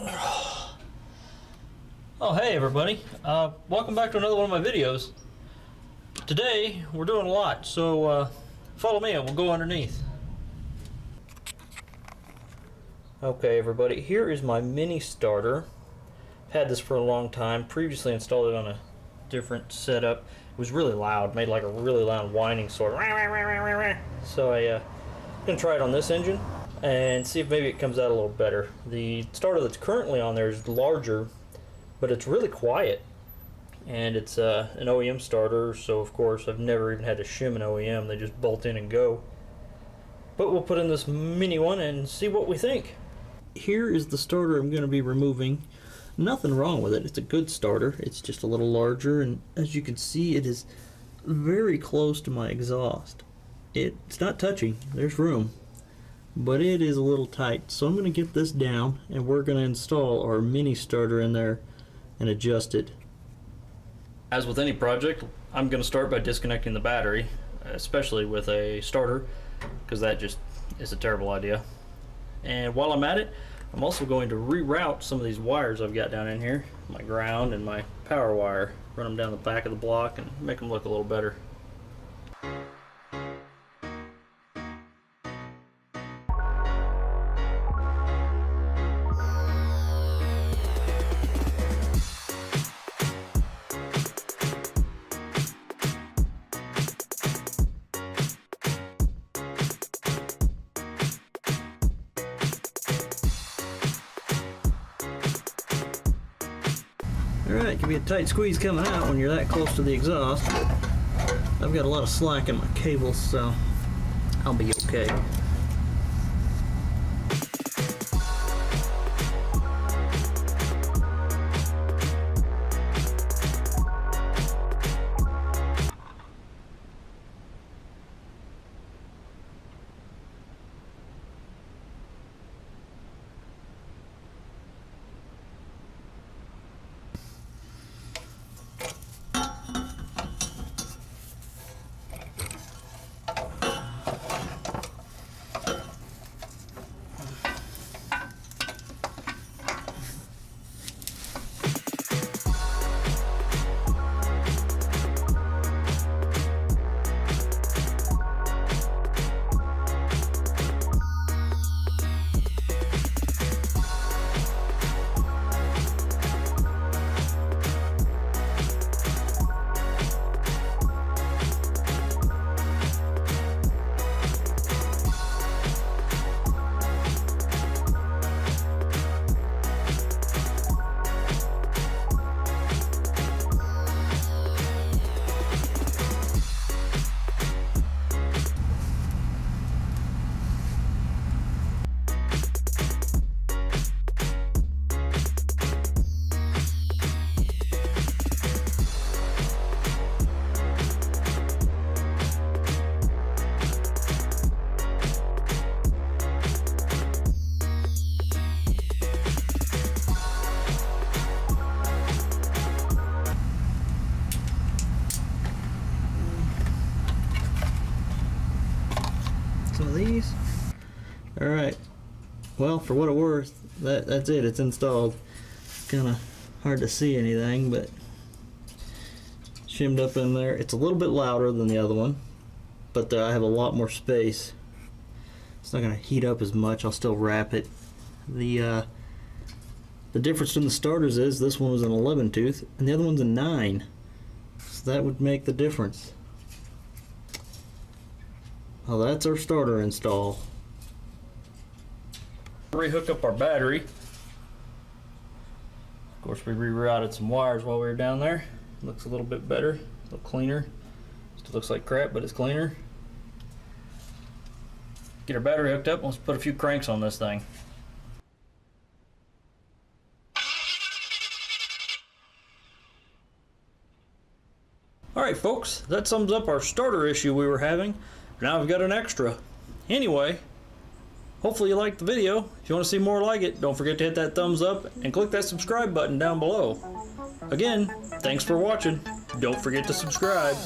Oh, hey everybody, welcome back to another one of my videos. Today we're doing a lot, so follow me and we'll go underneath. Okay everybody, here is my mini starter. I've had this for a long time, previously installed it on a different setup. It was really loud, made like a really loud whining sort of. So I'm going to try it on this engine and see if maybe it comes out a little better. The starter that's currently on there is larger, but it's really quiet, and it's an OEM starter, so of course I've never even had to shim an OEM. They just bolt in and go. But we'll put in this mini one and see what we think. Here is the starter I'm going to be removing. Nothing wrong with it, it's a good starter. It's just a little larger, and as you can see, it is very close to my exhaust. It's not touching, there's room, but it is a little tight. So I'm going to get this down and we're going to install our mini starter in there and adjust it. As with any project, I'm going to start by disconnecting the battery, especially with a starter, because that just is a terrible idea. And while I'm at it, I'm also going to reroute some of these wires I've got down in here, my ground and my power wire, run them down the back of the block and make them look a little better. Alright, it can be a tight squeeze coming out when you're that close to the exhaust, but I've got a lot of slack in my cables, so I'll be okay. Of these. Alright, well, for what it's worth, that's it, it's installed. Kind of hard to see anything, but shimmed up in there. It's a little bit louder than the other one, but I have a lot more space. It's not going to heat up as much. I'll still wrap it. The difference in the starters is this one was an 11 tooth and the other one's a 9, so that would make the difference. Well, that's our starter install. Rehook up our battery. Of course, we rerouted some wires while we were down there. Looks a little bit better, a little cleaner. Still looks like crap, but it's cleaner. Get our battery hooked up. Let's put a few cranks on this thing. Alright folks, that sums up our starter issue we were having. Now I've got an extra. Anyway, hopefully you liked the video. If you want to see more like it, don't forget to hit that thumbs up and click that subscribe button down below. Again, thanks for watching. Don't forget to subscribe.